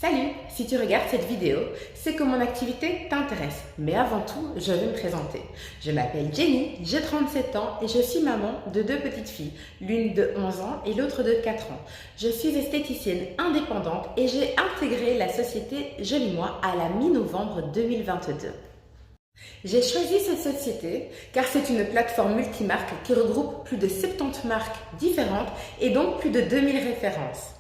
Salut! Si tu regardes cette vidéo, c'est que mon activité t'intéresse. Mais avant tout, je vais me présenter. Je m'appelle Jenny, j'ai 37 ans et je suis maman de deux petites filles, l'une de 11 ans et l'autre de 4 ans. Je suis esthéticienne indépendante et j'ai intégré la société Joli Moi à la mi-novembre 2022. J'ai choisi cette société car c'est une plateforme multimarque qui regroupe plus de 70 marques différentes et donc plus de 2000 références.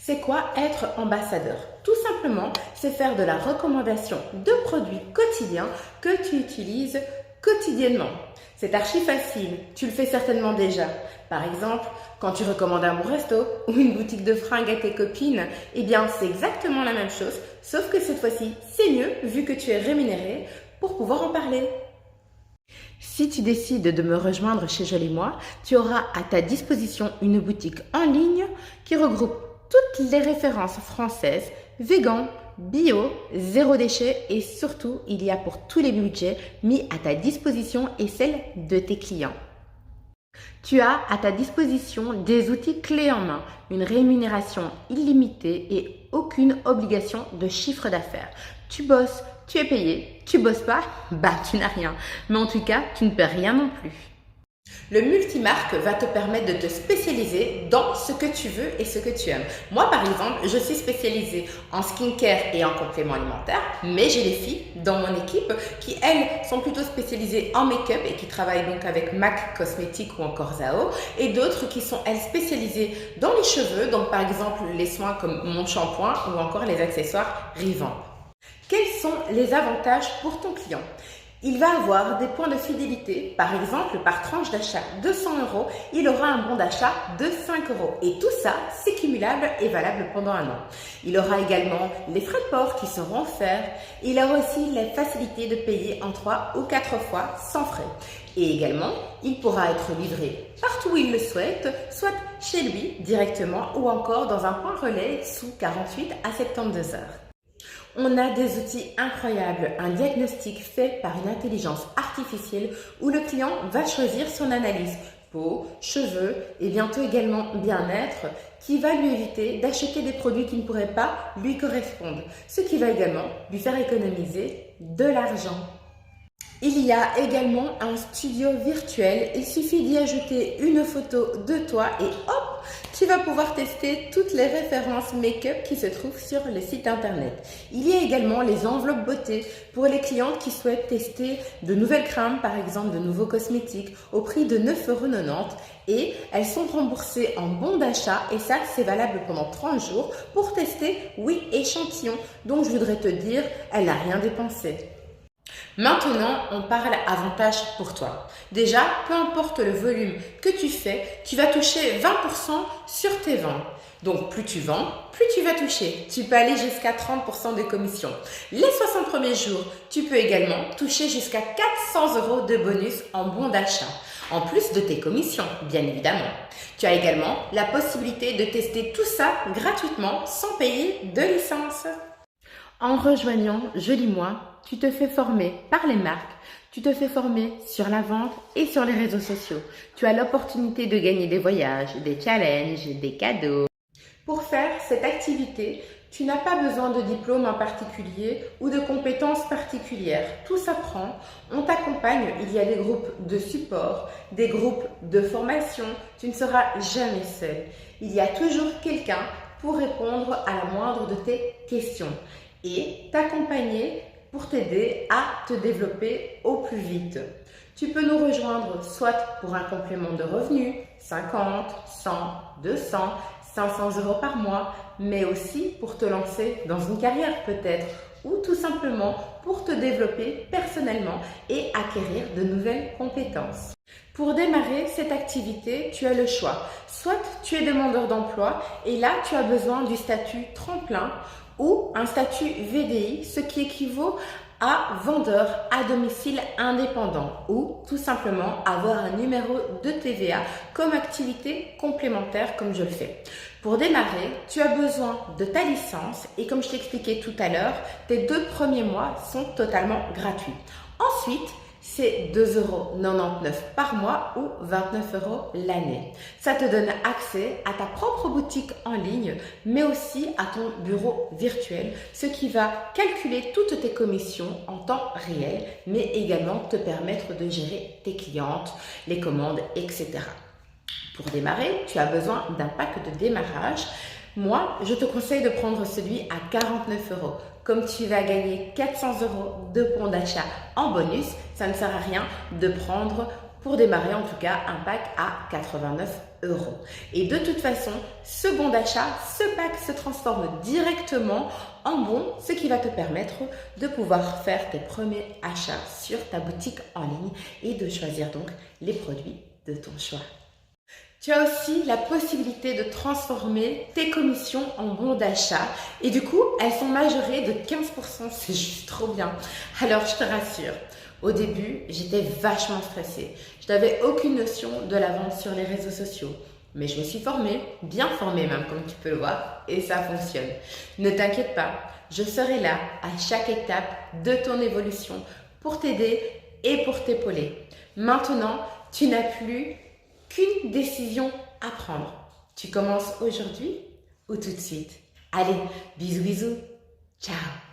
C'est quoi être ambassadeur? Tout simplement, c'est faire de la recommandation de produits quotidiens que tu utilises quotidiennement. C'est archi facile, tu le fais certainement déjà. Par exemple, quand tu recommandes un bon resto ou une boutique de fringues à tes copines, eh bien c'est exactement la même chose, sauf que cette fois-ci, c'est mieux vu que tu es rémunéré pour pouvoir en parler. Si tu décides de me rejoindre chez Joli Moi, tu auras à ta disposition une boutique en ligne qui regroupe toutes les références françaises, vegan, bio, zéro déchet et surtout, il y a pour tous les budgets mis à ta disposition et celle de tes clients. Tu as à ta disposition des outils clés en main, une rémunération illimitée et aucune obligation de chiffre d'affaires. Tu bosses, tu es payé, tu bosses pas, tu n'as rien. Mais en tout cas, tu ne perds rien non plus. Le multimarque va te permettre de te spécialiser dans ce que tu veux et ce que tu aimes. Moi, par exemple, je suis spécialisée en skincare et en compléments alimentaires, mais j'ai des filles dans mon équipe qui, elles, sont plutôt spécialisées en make-up et qui travaillent donc avec MAC Cosmétiques ou encore Zao, et d'autres qui sont, elles, spécialisées dans les cheveux, donc par exemple les soins comme mon shampoing ou encore les accessoires Revamp. Quels sont les avantages pour ton client? Il va avoir des points de fidélité, par exemple par tranche d'achat de 100 €, il aura un bon d'achat de 5 €. Et tout ça, c'est cumulable et valable pendant un an. Il aura également les frais de port qui seront offerts. Il aura aussi la facilité de payer en 3 ou 4 fois sans frais. Et également, il pourra être livré partout où il le souhaite, soit chez lui directement ou encore dans un point relais sous 48 à 72 heures. On a des outils incroyables, un diagnostic fait par une intelligence artificielle où le client va choisir son analyse peau, cheveux et bientôt également bien-être qui va lui éviter d'acheter des produits qui ne pourraient pas lui correspondre, ce qui va également lui faire économiser de l'argent. Il y a également un studio virtuel, il suffit d'y ajouter une photo de toi et hop, tu vas pouvoir tester toutes les références make-up qui se trouvent sur le site internet. Il y a également les enveloppes beauté pour les clientes qui souhaitent tester de nouvelles crèmes, par exemple de nouveaux cosmétiques au prix de 9,90 € et elles sont remboursées en bon d'achat et ça c'est valable pendant 30 jours pour tester 8 échantillons. Donc je voudrais te dire, elle n'a rien dépensé. Maintenant, on parle avantage pour toi. Déjà, peu importe le volume que tu fais, tu vas toucher 20% sur tes ventes. Donc, plus tu vends, plus tu vas toucher. Tu peux aller jusqu'à 30% de commission. Les 60 premiers jours, tu peux également toucher jusqu'à 400 € de bonus en bon d'achat. En plus de tes commissions, bien évidemment. Tu as également la possibilité de tester tout ça gratuitement sans payer de licence. En rejoignant Joli Moi, tu te fais former par les marques, tu te fais former sur la vente et sur les réseaux sociaux. Tu as l'opportunité de gagner des voyages, des challenges, des cadeaux. Pour faire cette activité, tu n'as pas besoin de diplôme en particulier ou de compétences particulières. Tout s'apprend, on t'accompagne, il y a des groupes de support, des groupes de formation, tu ne seras jamais seul. Il y a toujours quelqu'un pour répondre à la moindre de tes questions et t'accompagner pour t'aider à te développer au plus vite. Tu peux nous rejoindre soit pour un complément de revenus, 50, 100, 200, 500 € par mois, mais aussi pour te lancer dans une carrière peut-être, ou tout simplement pour te développer personnellement et acquérir de nouvelles compétences. Pour démarrer cette activité, tu as le choix. Soit tu es demandeur d'emploi et là tu as besoin du statut tremplin ou un statut VDI, ce qui équivaut à vendeur à domicile indépendant ou tout simplement avoir un numéro de TVA comme activité complémentaire comme je le fais. Pour démarrer, tu as besoin de ta licence et comme je t'expliquais tout à l'heure, tes 2 premiers mois sont totalement gratuits. Ensuite, c'est 2,99 € par mois ou 29 € l'année. Ça te donne accès à ta propre boutique en ligne, mais aussi à ton bureau virtuel, ce qui va calculer toutes tes commissions en temps réel, mais également te permettre de gérer tes clientes, les commandes, etc. Pour démarrer, tu as besoin d'un pack de démarrage. Moi, je te conseille de prendre celui à 49 €. Comme tu vas gagner 400 € de bons d'achat en bonus, ça ne sert à rien de prendre, pour démarrer en tout cas, un pack à 89 €. Et de toute façon, ce bon d'achat, ce pack se transforme directement en bon, ce qui va te permettre de pouvoir faire tes premiers achats sur ta boutique en ligne et de choisir donc les produits de ton choix. Tu as aussi la possibilité de transformer tes commissions en bons d'achat et du coup, elles sont majorées de 15%, c'est juste trop bien. Alors, je te rassure, au début, j'étais vachement stressée. Je n'avais aucune notion de la vente sur les réseaux sociaux. Mais je me suis formée, bien formée même, comme tu peux le voir, et ça fonctionne. Ne t'inquiète pas, je serai là à chaque étape de ton évolution pour t'aider et pour t'épauler. Maintenant, tu n'as plus qu'une décision à prendre. Tu commences aujourd'hui ou tout de suite? Allez, bisous bisous, ciao!